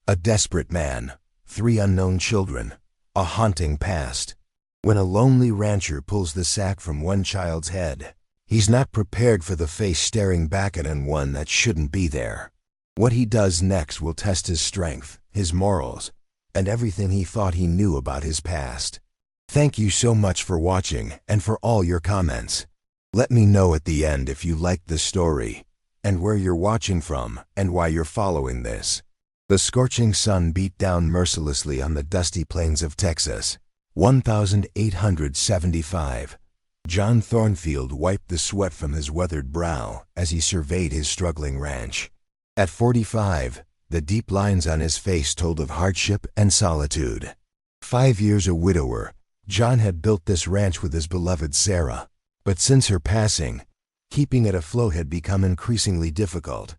A desperate man, 3 unknown children, a haunting past. When a lonely rancher pulls the sack from one child's head, he's not prepared for the face staring back at him, one that shouldn't be there. What he does next will test his strength, his morals, and everything he thought he knew about his past. Thank you so much for watching and for all your comments. Let me know at the end if you liked the story, and where you're watching from and why you're following this. The scorching sun beat down mercilessly on the dusty plains of Texas. 1875. John Thornfield wiped the sweat from his weathered brow as he surveyed his struggling ranch. At 45, the deep lines on his face told of hardship and solitude. 5 years a widower, John had built this ranch with his beloved Sarah, but since her passing, keeping it afloat had become increasingly difficult.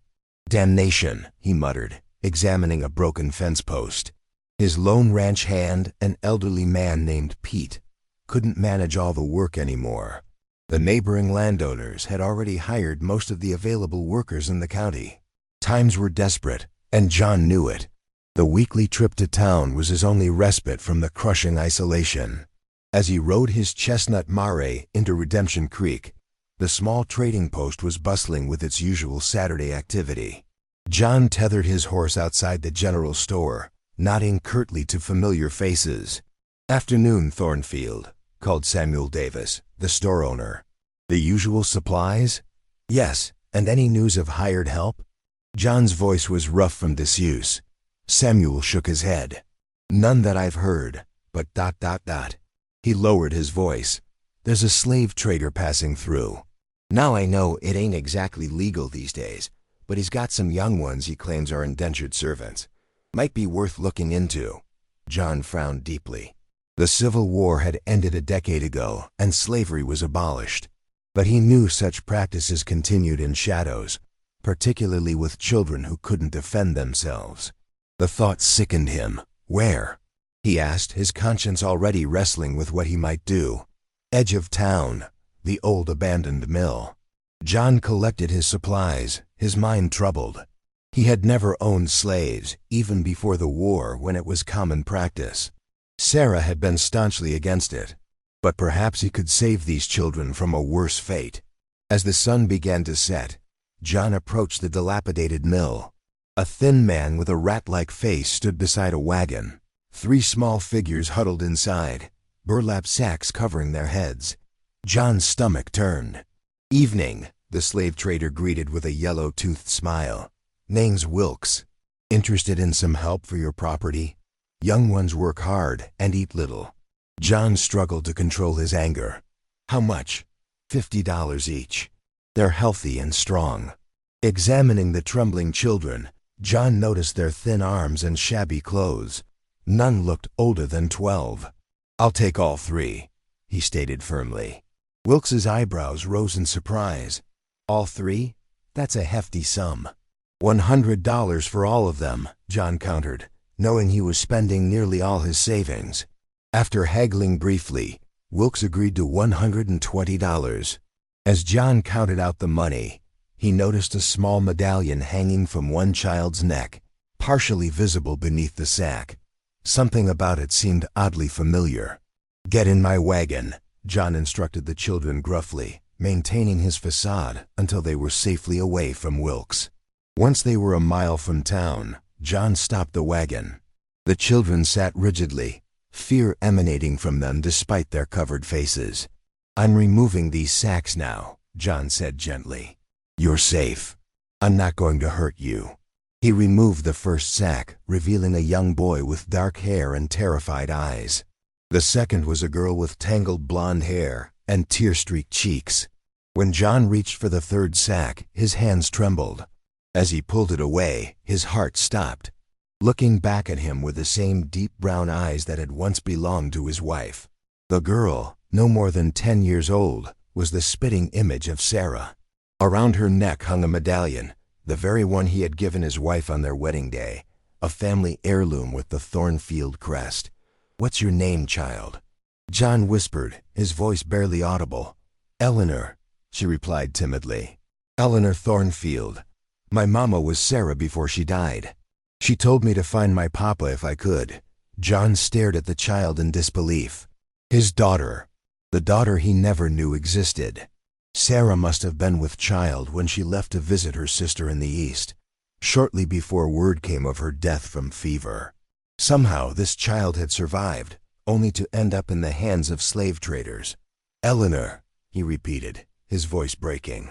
"Damnation," he muttered, examining a broken fence post. His lone ranch hand, an elderly man named Pete, couldn't manage all the work anymore. The neighboring landowners had already hired most of the available workers in the county. Times were desperate, and John knew it. The weekly trip to town was his only respite from the crushing isolation. As he rode his chestnut mare into Redemption Creek, the small trading post was bustling with its usual Saturday activity. John tethered his horse outside the general store, nodding curtly to familiar faces. "Afternoon, Thornfield," called Samuel Davis, the store owner. "The usual supplies?" "Yes, and any news of hired help?" John's voice was rough from disuse. Samuel shook his head. "None that I've heard, but ... He lowered his voice. "There's a slave trader passing through. Now I know it ain't exactly legal these days, but he's got some young ones he claims are indentured servants. Might be worth looking into." John frowned deeply. The Civil War had ended a decade ago, and slavery was abolished. But he knew such practices continued in shadows, particularly with children who couldn't defend themselves. The thought sickened him. Where? He asked, his conscience already wrestling with what he might do. Edge of town, the old abandoned mill. John collected his supplies, his mind troubled. He had never owned slaves, even before the war when it was common practice. Sarah had been staunchly against it. But perhaps he could save these children from a worse fate. As the sun began to set, John approached the dilapidated mill. A thin man with a rat-like face stood beside a wagon. 3 small figures huddled inside, burlap sacks covering their heads. John's stomach turned. "Evening," the slave trader greeted with a yellow-toothed smile. "Name's Wilkes. Interested in some help for your property? Young ones work hard and eat little." John struggled to control his anger. "How much?" $50 each. They're healthy and strong." Examining the trembling children, John noticed their thin arms and shabby clothes. None looked older than 12. "I'll take all 3, he stated firmly. Wilkes's eyebrows rose in surprise. "All 3? That's a hefty sum." $100 for all of them, John countered, knowing he was spending nearly all his savings. After haggling briefly, Wilkes agreed to $120. As John counted out the money, he noticed a small medallion hanging from one child's neck, partially visible beneath the sack. Something about it seemed oddly familiar. "Get in my wagon," John instructed the children gruffly, maintaining his facade until they were safely away from Wilkes. Once they were a mile from town, John stopped the wagon. The children sat rigidly, fear emanating from them despite their covered faces. "I'm removing these sacks now," John said gently. "You're safe. I'm not going to hurt you." He removed the first sack, revealing a young boy with dark hair and terrified eyes. The second was a girl with tangled blonde hair and tear-streaked cheeks. When John reached for the third sack, his hands trembled. As he pulled it away, his heart stopped. Looking back at him were the same deep brown eyes that had once belonged to his wife. The girl, no more than 10 years old, was the spitting image of Sarah. Around her neck hung a medallion, the very one he had given his wife on their wedding day, a family heirloom with the Thornfield crest. "What's your name, child?" John whispered, his voice barely audible. "Eleanor," she replied timidly. "Eleanor Thornfield. My mama was Sarah before she died." She told me to find my papa if I could. John stared at the child in disbelief. His daughter. The daughter he never knew existed. Sarah must have been with child when she left to visit her sister in the East, shortly before word came of her death from fever. Somehow this child had survived, only to end up in the hands of slave traders. "Eleanor," he repeated, his voice breaking.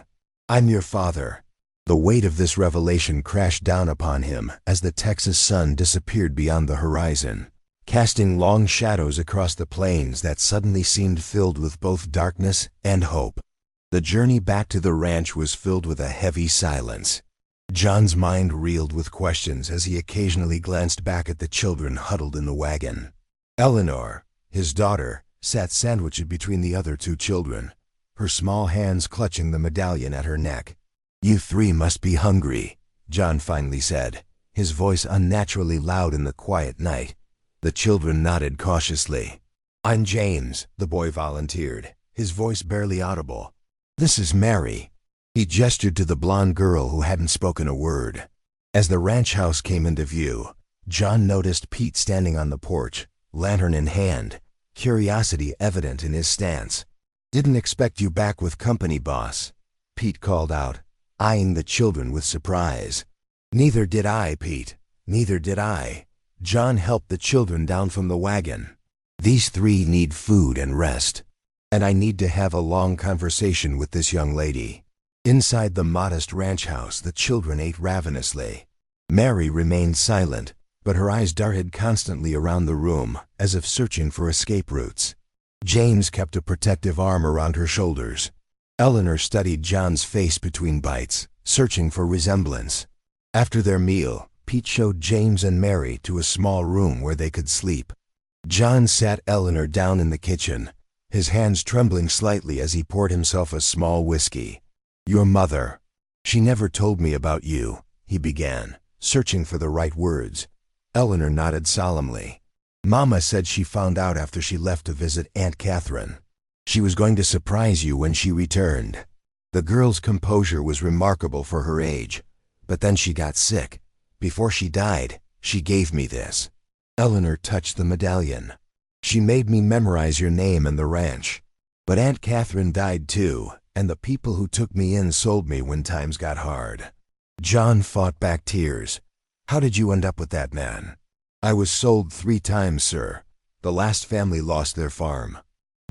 "I'm your father." The weight of this revelation crashed down upon him as the Texas sun disappeared beyond the horizon, casting long shadows across the plains that suddenly seemed filled with both darkness and hope. The journey back to the ranch was filled with a heavy silence. John's mind reeled with questions as he occasionally glanced back at the children huddled in the wagon. Eleanor, his daughter, sat sandwiched between the other two children, her small hands clutching the medallion at her neck. "You three must be hungry," John finally said, his voice unnaturally loud in the quiet night. The children nodded cautiously. "I'm James," the boy volunteered, his voice barely audible. "This is Mary." He gestured to the blonde girl who hadn't spoken a word. As the ranch house came into view, John noticed Pete standing on the porch, lantern in hand, curiosity evident in his stance. "Didn't expect you back with company, boss," Pete called out, eyeing the children with surprise. "Neither did I, Pete. Neither did I." John helped the children down from the wagon. "These three need food and rest. And I need to have a long conversation with this young lady." Inside the modest ranch house, the children ate ravenously. Mary remained silent, but her eyes darted constantly around the room, as if searching for escape routes. James kept a protective arm around her shoulders. Eleanor studied John's face between bites, searching for resemblance. After their meal, Pete showed James and Mary to a small room where they could sleep. John sat Eleanor down in the kitchen, his hands trembling slightly as he poured himself a small whiskey. "Your mother. She never told me about you," he began, searching for the right words. Eleanor nodded solemnly. "Mama said she found out after she left to visit Aunt Catherine. She was going to surprise you when she returned." The girl's composure was remarkable for her age, but then she got sick. "Before she died, she gave me this." Eleanor touched the medallion. "She made me memorize your name and the ranch. But Aunt Catherine died too, and the people who took me in sold me when times got hard." John fought back tears. "How did you end up with that man?" "I was sold 3 times, sir. The last family lost their farm.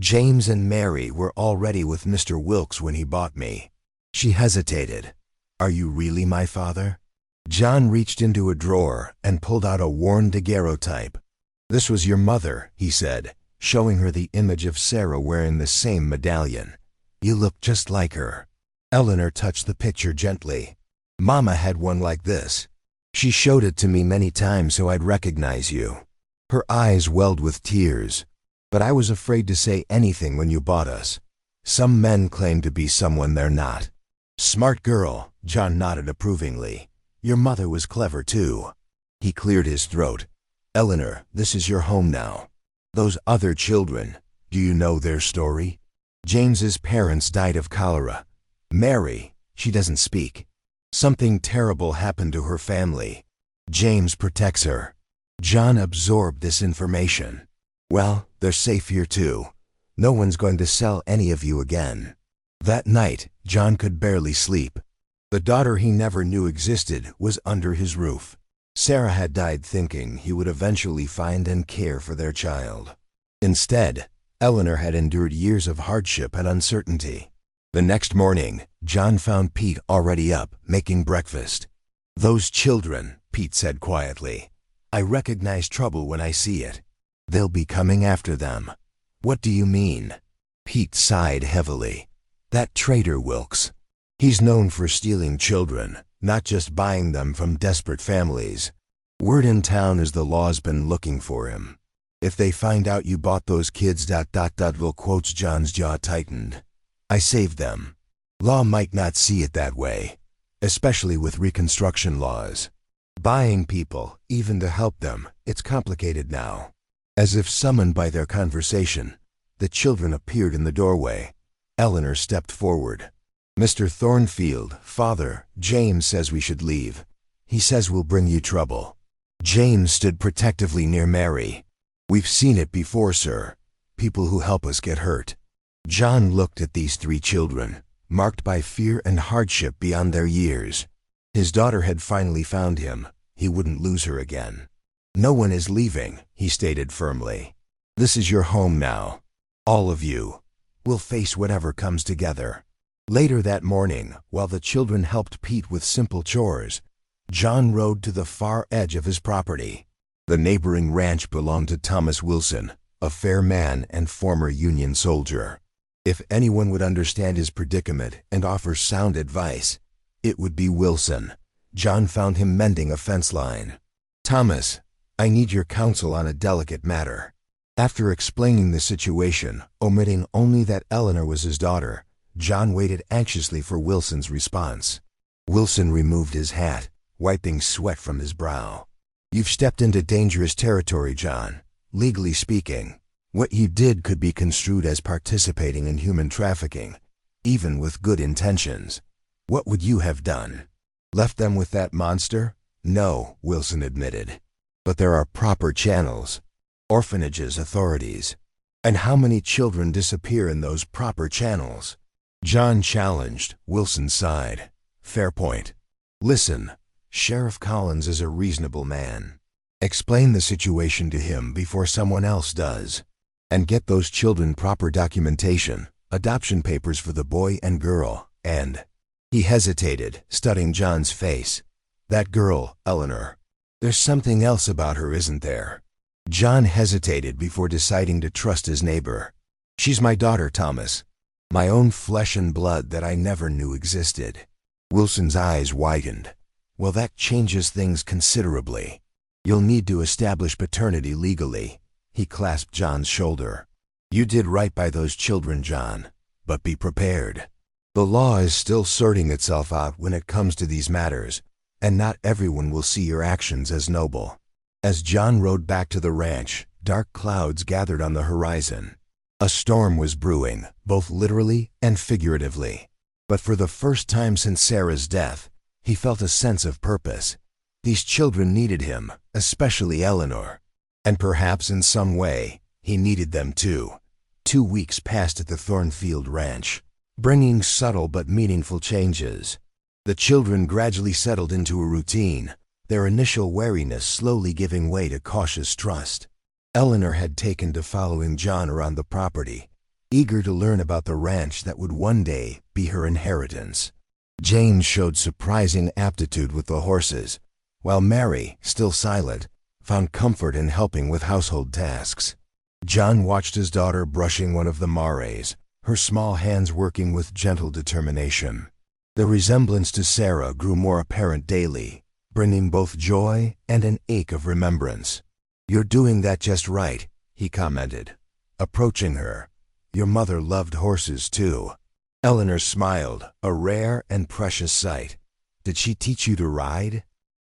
James and Mary were already with Mr. Wilkes when he bought me." She hesitated. "Are you really my father?" John reached into a drawer and pulled out a worn daguerreotype. "This was your mother," he said, showing her the image of Sarah wearing the same medallion. "You look just like her." Eleanor touched the picture gently. "Mama had one like this. She showed it to me many times so I'd recognize you." Her eyes welled with tears. "But I was afraid to say anything when you bought us. Some men claim to be someone they're not." "Smart girl," John nodded approvingly. "Your mother was clever too." He cleared his throat. "Eleanor, this is your home now. Those other children, do you know their story?" "James's parents died of cholera. Mary, she doesn't speak. Something terrible happened to her family. James protects her." John absorbed this information. "Well, they're safe here too. No one's going to sell any of you again." That night, John could barely sleep. The daughter he never knew existed was under his roof. Sarah had died thinking he would eventually find and care for their child. Instead, Eleanor had endured years of hardship and uncertainty. The next morning, John found Pete already up, making breakfast. "Those children," Pete said quietly. "I recognize trouble when I see it. They'll be coming after them." "What do you mean?" Pete sighed heavily. "That traitor Wilkes. He's known for stealing children, not just buying them from desperate families. Word in town is the law's been looking for him. If they find out you bought those kids... Will quotes John's jaw tightened. "I saved them. Law might not see it that way, especially with Reconstruction laws. Buying people, even to help them, it's complicated now." As if summoned by their conversation, the children appeared in the doorway. Eleanor stepped forward. "Mr. Thornfield, father, James says we should leave. He says we'll bring you trouble." James stood protectively near Mary. "We've seen it before, sir. People who help us get hurt." John looked at these three children, marked by fear and hardship beyond their years. His daughter had finally found him. He wouldn't lose her again. "No one is leaving," he stated firmly. "This is your home now. All of you. We'll face whatever comes together." Later that morning, while the children helped Pete with simple chores, John rode to the far edge of his property. The neighboring ranch belonged to Thomas Wilson, a fair man and former Union soldier. If anyone would understand his predicament and offer sound advice, it would be Wilson. John found him mending a fence line. "Thomas, I need your counsel on a delicate matter." After explaining the situation, omitting only that Eleanor was his daughter, John waited anxiously for Wilson's response. Wilson removed his hat, wiping sweat from his brow. "You've stepped into dangerous territory, John. Legally speaking, what you did could be construed as participating in human trafficking, even with good intentions. What would you have done? Left them with that monster?" "No," Wilson admitted. "But there are proper channels. Orphanages, authorities. And how many children disappear in those proper channels?" John challenged. Wilson sighed. "Fair point. Listen, Sheriff Collins is a reasonable man. Explain the situation to him before someone else does. And get those children proper documentation, adoption papers for the boy and girl, and—" He hesitated, studying John's face. "That girl, Eleanor. There's something else about her, isn't there?" John hesitated before deciding to trust his neighbor. "She's my daughter, Thomas. My own flesh and blood that I never knew existed." Wilson's eyes widened. "Well, that changes things considerably. You'll need to establish paternity legally." He clasped John's shoulder. "You did right by those children, John, but be prepared. The law is still sorting itself out when it comes to these matters, and not everyone will see your actions as noble." As John rode back to the ranch, dark clouds gathered on the horizon. A storm was brewing, both literally and figuratively. But for the first time since Sarah's death, he felt a sense of purpose. These children needed him, especially Eleanor. And perhaps in some way, he needed them too. 2 weeks passed at the Thornfield Ranch, bringing subtle but meaningful changes. The children gradually settled into a routine, their initial wariness slowly giving way to cautious trust. Eleanor had taken to following John around the property, eager to learn about the ranch that would one day be her inheritance. James showed surprising aptitude with the horses, while Mary, still silent, found comfort in helping with household tasks. John watched his daughter brushing one of the mares, her small hands working with gentle determination. The resemblance to Sarah grew more apparent daily, bringing both joy and an ache of remembrance. "You're doing that just right," he commented, approaching her. "Your mother loved horses too." Eleanor smiled, a rare and precious sight. "Did she teach you to ride?"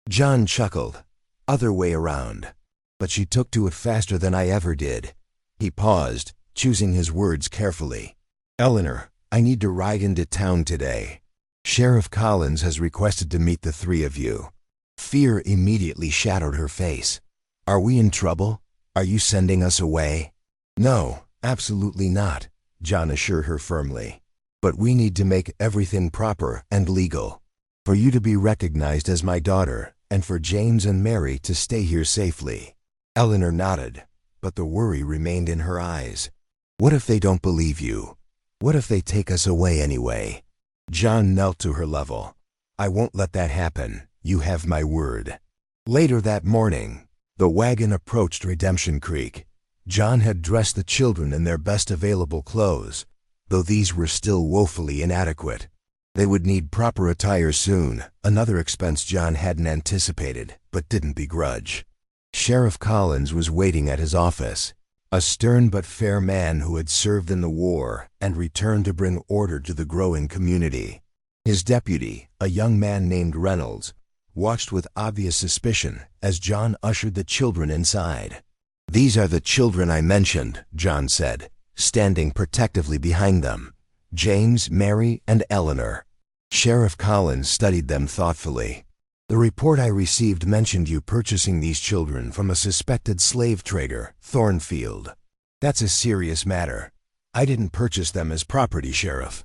John chuckled. "Other way around. But she took to it faster than I ever did." He paused, choosing his words carefully. "Eleanor, I need to ride into town today. Sheriff Collins has requested to meet the three of you." Fear immediately shadowed her face. "Are we in trouble? Are you sending us away?" "No, absolutely not," John assured her firmly. "But we need to make everything proper and legal. For you to be recognized as my daughter, and for James and Mary to stay here safely." Eleanor nodded, but the worry remained in her eyes. "What if they don't believe you? What if they take us away anyway?" John knelt to her level. "I won't let that happen. You have my word." Later that morning, the wagon approached Redemption Creek. John had dressed the children in their best available clothes, though these were still woefully inadequate. They would need proper attire soon, another expense John hadn't anticipated, but didn't begrudge. Sheriff Collins was waiting at his office, a stern but fair man who had served in the war and returned to bring order to the growing community. His deputy, a young man named Reynolds, watched with obvious suspicion as John ushered the children inside. "These are the children I mentioned," John said, standing protectively behind them. "James, Mary, and Eleanor." Sheriff Collins studied them thoughtfully. The report I received mentioned you purchasing these children from a suspected slave trader, Thornfield. That's a serious matter. I didn't purchase them as property, Sheriff.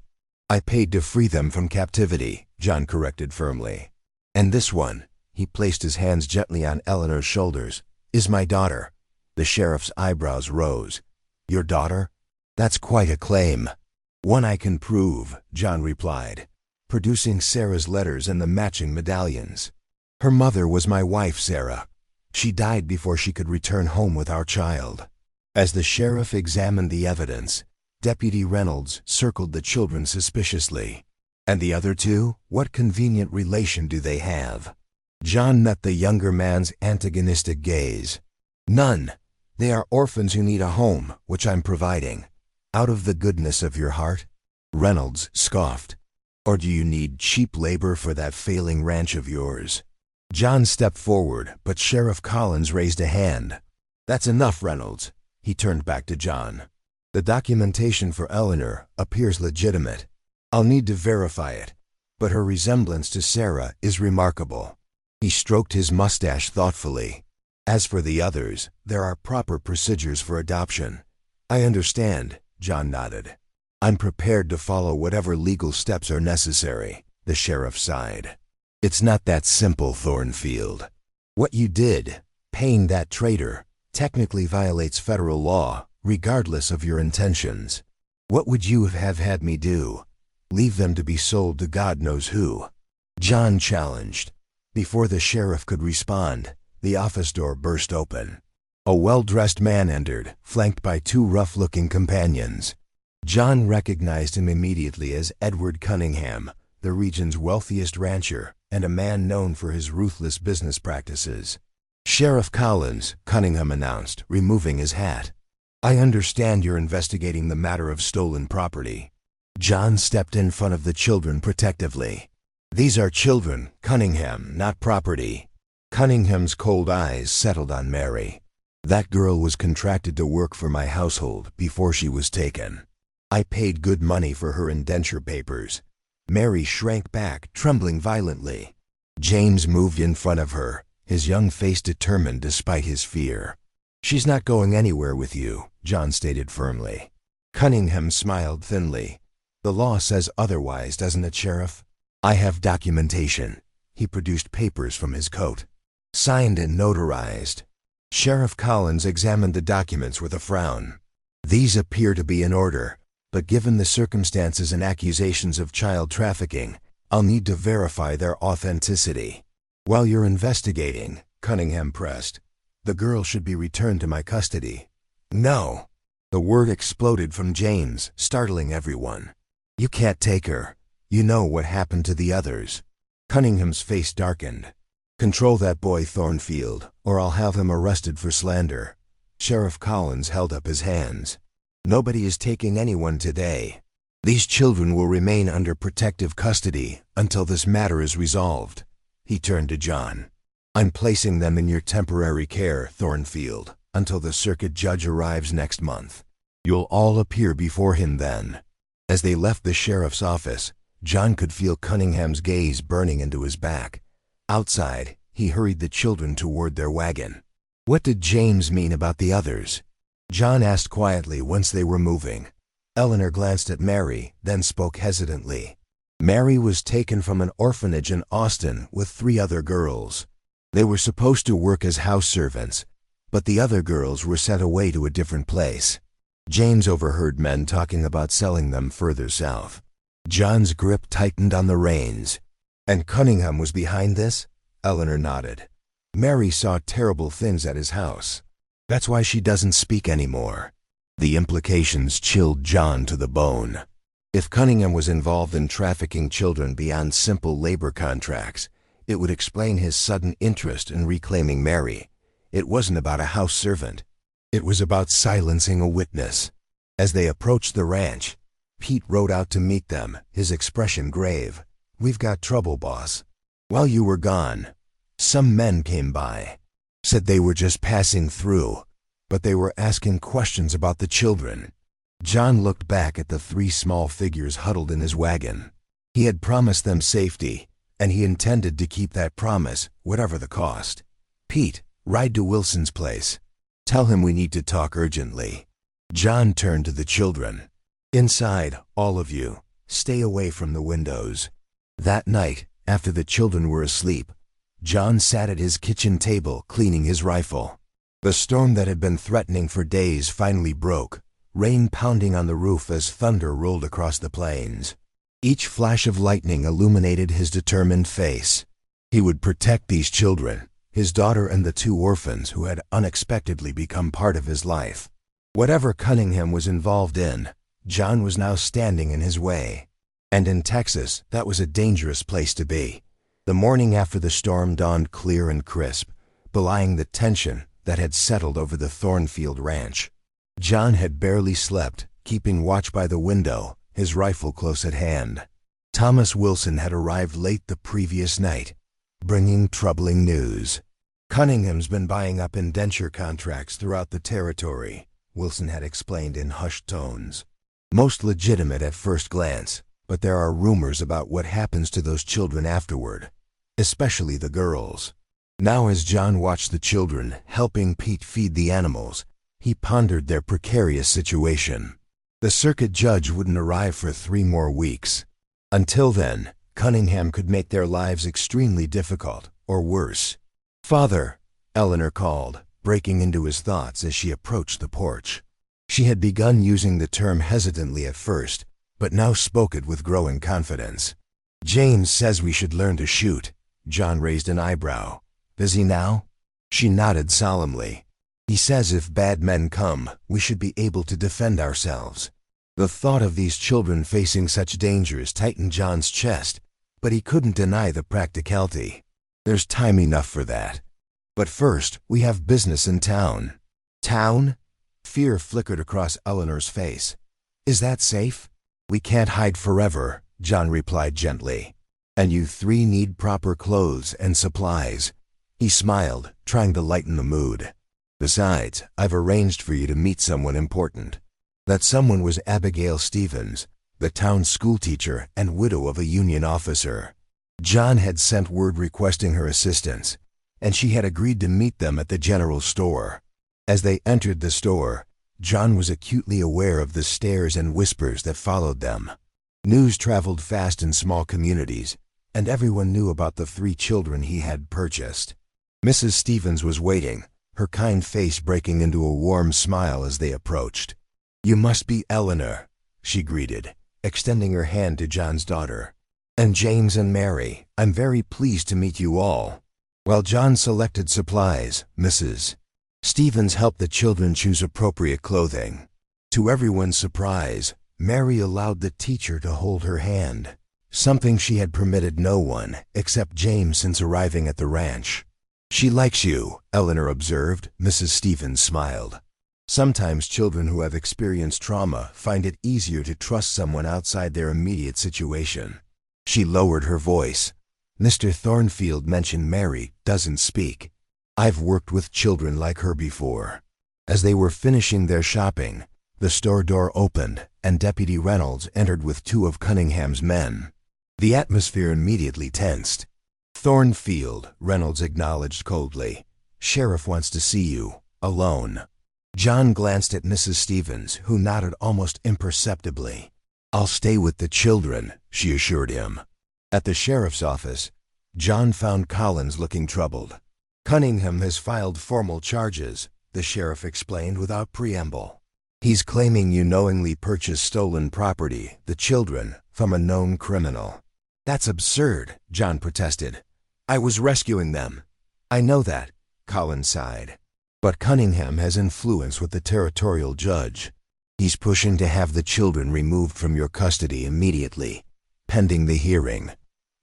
I paid to free them from captivity, John corrected firmly. And this one, he placed his hands gently on Eleanor's shoulders, is my daughter. The sheriff's eyebrows rose. Your daughter? That's quite a claim. One I can prove, John replied, producing Sarah's letters and the matching medallions. Her mother was my wife, Sarah. She died before she could return home with our child. As the sheriff examined the evidence, Deputy Reynolds circled the children suspiciously. And the other two? What convenient relation do they have? John met the younger man's antagonistic gaze. None. They are orphans who need a home, which I'm providing. Out of the goodness of your heart? Reynolds scoffed. Or do you need cheap labor for that failing ranch of yours? John stepped forward, but Sheriff Collins raised a hand. That's enough, Reynolds. He turned back to John. The documentation for Eleanor appears legitimate. I'll need to verify it, but her resemblance to Sarah is remarkable. He stroked his mustache thoughtfully. As for the others, there are proper procedures for adoption. I understand, John nodded. I'm prepared to follow whatever legal steps are necessary, the sheriff sighed. It's not that simple, Thornfield. What you did, paying that traitor, technically violates federal law, regardless of your intentions. What would you have had me do? Leave them to be sold to God knows who? John challenged. Before the sheriff could respond, the office door burst open. A well-dressed man entered, flanked by two rough-looking companions. John recognized him immediately as Edward Cunningham, the region's wealthiest rancher, and a man known for his ruthless business practices. Sheriff Collins, Cunningham announced, removing his hat. I understand you're investigating the matter of stolen property. John stepped in front of the children protectively. These are children, Cunningham, not property. Cunningham's cold eyes settled on Mary. That girl was contracted to work for my household before she was taken. I paid good money for her indenture papers. Mary shrank back, trembling violently. James moved in front of her, his young face determined despite his fear. She's not going anywhere with you, John stated firmly. Cunningham smiled thinly. The law says otherwise, doesn't it, Sheriff? I have documentation. He produced papers from his coat. Signed and notarized. Sheriff Collins examined the documents with a frown. These appear to be in order, but given the circumstances and accusations of child trafficking, I'll need to verify their authenticity. While you're investigating, Cunningham pressed, the girl should be returned to my custody. No. The word exploded from James, startling everyone. You can't take her. You know what happened to the others. Cunningham's face darkened. Control that boy, Thornfield, or I'll have him arrested for slander. Sheriff Collins held up his hands. Nobody is taking anyone today. These children will remain under protective custody until this matter is resolved. He turned to John. I'm placing them in your temporary care, Thornfield, until the circuit judge arrives next month. You'll all appear before him then. As they left the sheriff's office, John could feel Cunningham's gaze burning into his back. Outside, he hurried the children toward their wagon. What did James mean about the others? John asked quietly once they were moving. Eleanor glanced at Mary, then spoke hesitantly. Mary was taken from an orphanage in Austin with 3 other girls. They were supposed to work as house servants, but the other girls were sent away to a different place. James overheard men talking about selling them further south. John's grip tightened on the reins. And Cunningham was behind this? Eleanor nodded. Mary saw terrible things at his house. That's why she doesn't speak anymore. The implications chilled John to the bone. If Cunningham was involved in trafficking children beyond simple labor contracts, it would explain his sudden interest in reclaiming Mary. It wasn't about a house servant. It was about silencing a witness. As they approached the ranch, Pete rode out to meet them, his expression grave. We've got trouble, boss. While you were gone, some men came by. Said they were just passing through, but they were asking questions about the children. John looked back at the 3 small figures huddled in his wagon. He had promised them safety, and he intended to keep that promise, whatever the cost. Pete, ride to Wilson's place. Tell him we need to talk urgently. John turned to the children. Inside, all of you, stay away from the windows. That night, after the children were asleep, John sat at his kitchen table cleaning his rifle. The storm that had been threatening for days finally broke, rain pounding on the roof as thunder rolled across the plains. Each flash of lightning illuminated his determined face. He would protect these children, his daughter and the two orphans who had unexpectedly become part of his life. Whatever Cunningham was involved in, John was now standing in his way. And in Texas, that was a dangerous place to be. The morning after the storm dawned clear and crisp, belying the tension that had settled over the Thornfield ranch. John had barely slept, keeping watch by the window, his rifle close at hand. Thomas Wilson had arrived late the previous night, bringing troubling news. Cunningham's been buying up indenture contracts throughout the territory, Wilson had explained in hushed tones. Most legitimate at first glance, but there are rumors about what happens to those children afterward, especially the girls. Now as John watched the children helping Pete feed the animals, he pondered their precarious situation. The circuit judge wouldn't arrive for 3 more weeks. Until then, Cunningham could make their lives extremely difficult, or worse. "Father," Eleanor called, breaking into his thoughts as she approached the porch. She had begun using the term hesitantly at first, but now spoke it with growing confidence. "James says we should learn to shoot." John raised an eyebrow. "Does he now?" She nodded solemnly. "He says if bad men come, we should be able to defend ourselves." The thought of these children facing such dangers tightened John's chest, but he couldn't deny the practicality. "There's time enough for that. But first, we have business in town." "Town?" Fear flickered across Eleanor's face. "Is that safe?" "We can't hide forever," John replied gently. "And you 3 need proper clothes and supplies." He smiled, trying to lighten the mood. "Besides, I've arranged for you to meet someone important." That someone was Abigail Stevens, the town schoolteacher and widow of a Union officer. John had sent word requesting her assistance, and she had agreed to meet them at the general store. As they entered the store, John was acutely aware of the stares and whispers that followed them. News traveled fast in small communities, and everyone knew about the 3 children he had purchased. Mrs. Stevens was waiting, her kind face breaking into a warm smile as they approached. "You must be Eleanor," she greeted, extending her hand to John's daughter. "And James and Mary, I'm very pleased to meet you all." While John selected supplies, Mrs. Stevens helped the children choose appropriate clothing. To everyone's surprise, Mary allowed the teacher to hold her hand, something she had permitted no one except James since arriving at the ranch. "She likes you," Eleanor observed. Mrs. Stevens smiled. Sometimes children who have experienced trauma find it easier to trust someone outside their immediate situation. She lowered her voice. "Mr. Thornfield mentioned Mary doesn't speak. I've worked with children like her before." As they were finishing their shopping, the store door opened and Deputy Reynolds entered with 2 of Cunningham's men. The atmosphere immediately tensed. "Thornfield," Reynolds acknowledged coldly. "Sheriff wants to see you, alone." John glanced at Mrs. Stevens, who nodded almost imperceptibly. "I'll stay with the children," she assured him. At the sheriff's office, John found Collins looking troubled. "Cunningham has filed formal charges," the sheriff explained without preamble. "He's claiming you knowingly purchased stolen property, the children, from a known criminal." "That's absurd," John protested. "I was rescuing them." "I know that," Collins sighed. "But Cunningham has influence with the territorial judge. He's pushing to have the children removed from your custody immediately, pending the hearing."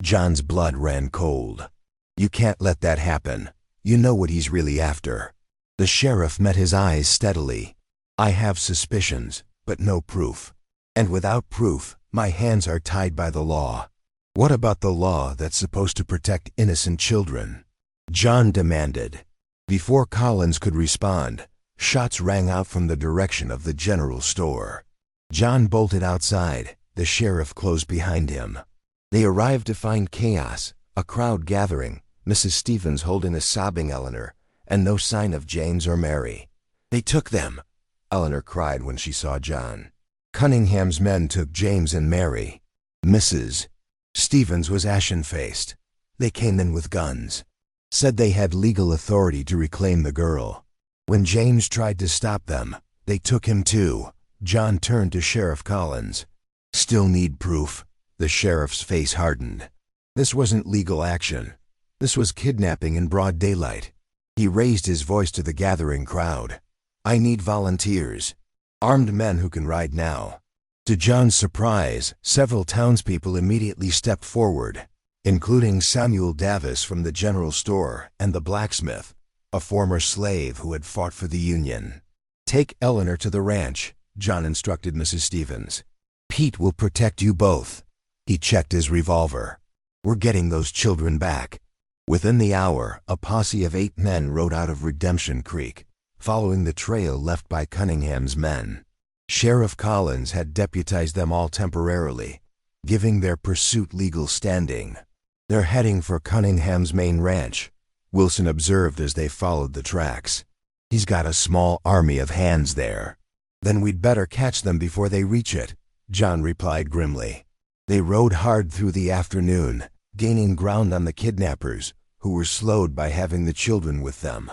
John's blood ran cold. "You can't let that happen. You know what he's really after." The sheriff met his eyes steadily. "I have suspicions, but no proof. And without proof, my hands are tied by the law." "What about the law that's supposed to protect innocent children?" John demanded. Before Collins could respond, shots rang out from the direction of the general store. John bolted outside. The sheriff closed behind him. They arrived to find chaos, A crowd gathering, Mrs. Stevens holding a sobbing Eleanor, and no sign of James or Mary. "They took them," Eleanor cried when she saw John. "Cunningham's men took James and Mary." Mrs. Stevens was ashen-faced. "They came in with guns. Said they had legal authority to reclaim the girl. When James tried to stop them, they took him too." John turned to Sheriff Collins. "Still need proof." The sheriff's face hardened. This wasn't legal action. This was kidnapping in broad daylight. He raised his voice to the gathering crowd. "I need volunteers. Armed men who can ride now." To John's surprise, several townspeople immediately stepped forward, including Samuel Davis from the general store and the blacksmith, a former slave who had fought for the Union. "Take Eleanor to the ranch," John instructed Mrs. Stevens. "Pete will protect you both." He checked his revolver. "We're getting those children back." Within the hour, a posse of 8 men rode out of Redemption Creek, following the trail left by Cunningham's men. Sheriff Collins had deputized them all temporarily, giving their pursuit legal standing. "They're heading for Cunningham's main ranch," Wilson observed as they followed the tracks. "He's got a small army of hands there." "Then we'd better catch them before they reach it," John replied grimly. They rode hard through the afternoon, gaining ground on the kidnappers, who were slowed by having the children with them.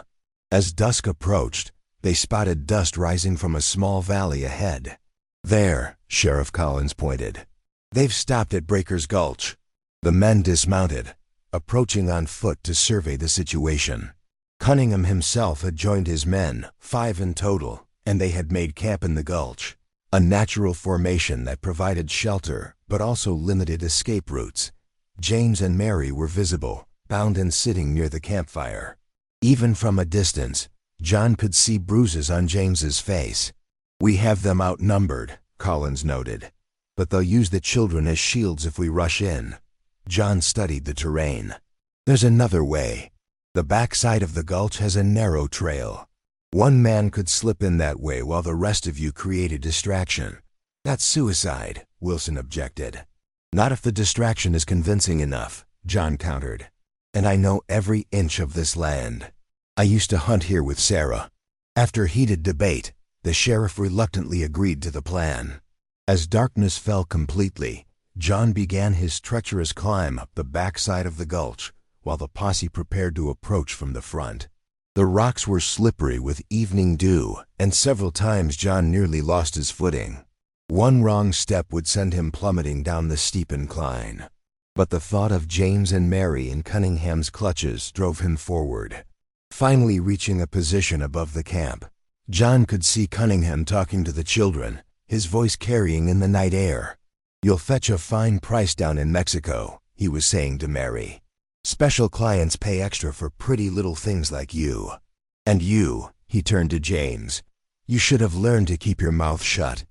As dusk approached, they spotted dust rising from a small valley ahead. "There," Sheriff Collins pointed. "They've stopped at Breaker's Gulch." The men dismounted, approaching on foot to survey the situation. Cunningham himself had joined his men, 5 in total, and they had made camp in the gulch, a natural formation that provided shelter but also limited escape routes. James and Mary were visible, bound and sitting near the campfire. Even from a distance, John could see bruises on James's face. "We have them outnumbered," Collins noted, "but they'll use the children as shields if we rush in." John studied the terrain. "There's another way. The backside of the gulch has a narrow trail. One man could slip in that way while the rest of you create a distraction." "That's suicide," Wilson objected. "Not if the distraction is convincing enough," John countered. "And I know every inch of this land. I used to hunt here with Sarah." After heated debate, the sheriff reluctantly agreed to the plan. As darkness fell completely, John began his treacherous climb up the backside of the gulch, while the posse prepared to approach from the front. The rocks were slippery with evening dew, and several times John nearly lost his footing. One wrong step would send him plummeting down the steep incline. But the thought of James and Mary in Cunningham's clutches drove him forward. Finally reaching a position above the camp, John could see Cunningham talking to the children, his voice carrying in the night air. "You'll fetch a fine price down in Mexico," he was saying to Mary. "Special clients pay extra for pretty little things like you. And you," he turned to James, "you should have learned to keep your mouth shut."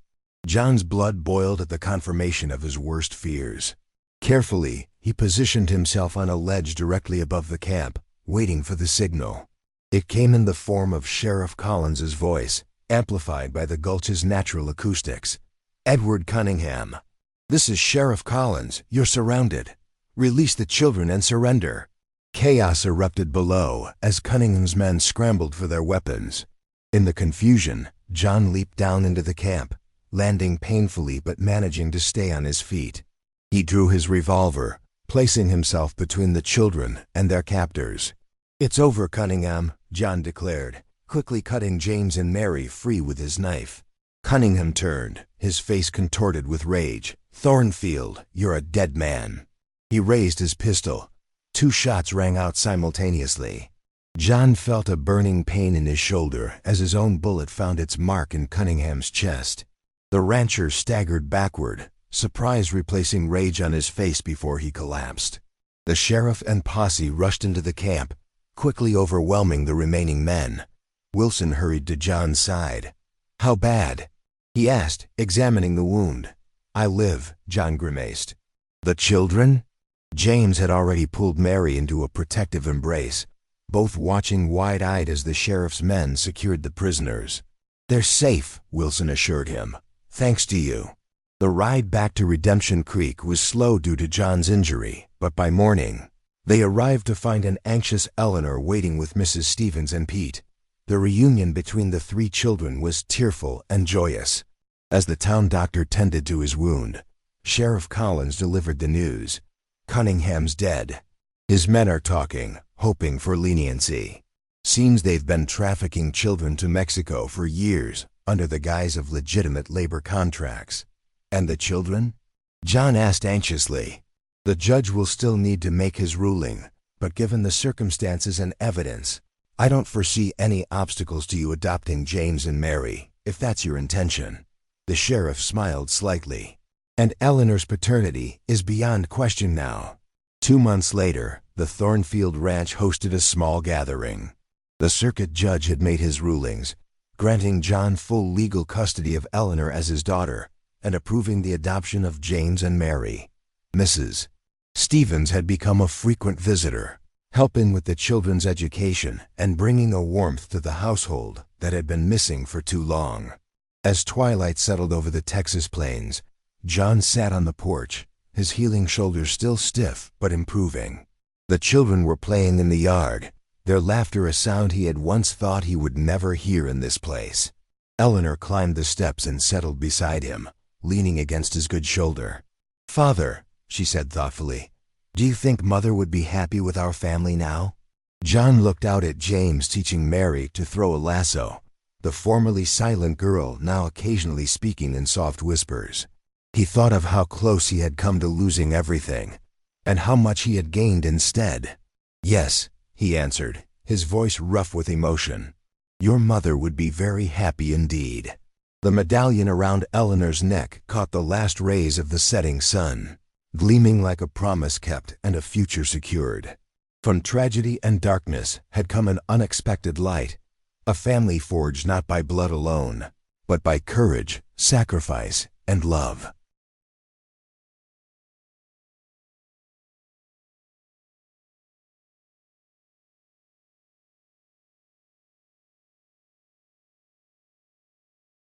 John's blood boiled at the confirmation of his worst fears. Carefully, he positioned himself on a ledge directly above the camp, waiting for the signal. It came in the form of Sheriff Collins's voice, amplified by the gulch's natural acoustics. "Edward Cunningham. This is Sheriff Collins. You're surrounded. Release the children and surrender." Chaos erupted below as Cunningham's men scrambled for their weapons. In the confusion, John leaped down into the camp, landing painfully but managing to stay on his feet. He drew his revolver, placing himself between the children and their captors. "It's over, Cunningham," John declared, quickly cutting James and Mary free with his knife. Cunningham turned, his face contorted with rage. "Thornfield, you're a dead man." He raised his pistol. 2 shots rang out simultaneously. John felt a burning pain in his shoulder as his own bullet found its mark in Cunningham's chest. The rancher staggered backward, surprise replacing rage on his face before he collapsed. The sheriff and posse rushed into the camp, quickly overwhelming the remaining men. Wilson hurried to John's side. "How bad?" he asked, examining the wound. "I live," John grimaced. "The children?" James had already pulled Mary into a protective embrace, both watching wide-eyed as the sheriff's men secured the prisoners. "They're safe," Wilson assured him. "Thanks to you." The ride back to Redemption Creek was slow due to John's injury, but by morning, They arrived to find an anxious Eleanor waiting with Mrs. Stevens and Pete. The reunion between the three children was tearful and joyous. As the town doctor tended to his wound, Sheriff Collins delivered the news. Cunningham's dead. His men are talking, hoping for leniency. Seems they've been trafficking children to Mexico for years under the guise of legitimate labor contracts. And the children? John asked anxiously. The judge will still need to make his ruling, but given the circumstances and evidence, I don't foresee any obstacles to you adopting James and Mary, if that's your intention. The sheriff smiled slightly. And Eleanor's paternity is beyond question now. 2 months later, the Thornfield Ranch hosted a small gathering. The circuit judge had made his rulings, granting John full legal custody of Eleanor as his daughter and approving the adoption of James and Mary. Mrs. Stevens had become a frequent visitor, helping with the children's education and bringing a warmth to the household that had been missing for too long. As twilight settled over the Texas plains, John sat on the porch, his healing shoulders still stiff but improving. The children were playing in the yard, their laughter a sound he had once thought he would never hear in this place. Eleanor climbed the steps and settled beside him, leaning against his good shoulder. "Father," she said thoughtfully, "do you think Mother would be happy with our family now?" John looked out at James teaching Mary to throw a lasso, the formerly silent girl now occasionally speaking in soft whispers. He thought of how close he had come to losing everything, and how much he had gained instead. "Yes," he answered, his voice rough with emotion. "Your mother would be very happy indeed." The medallion around Eleanor's neck caught the last rays of the setting sun, gleaming like a promise kept and a future secured. From tragedy and darkness had come an unexpected light, a family forged not by blood alone, but by courage, sacrifice, and love.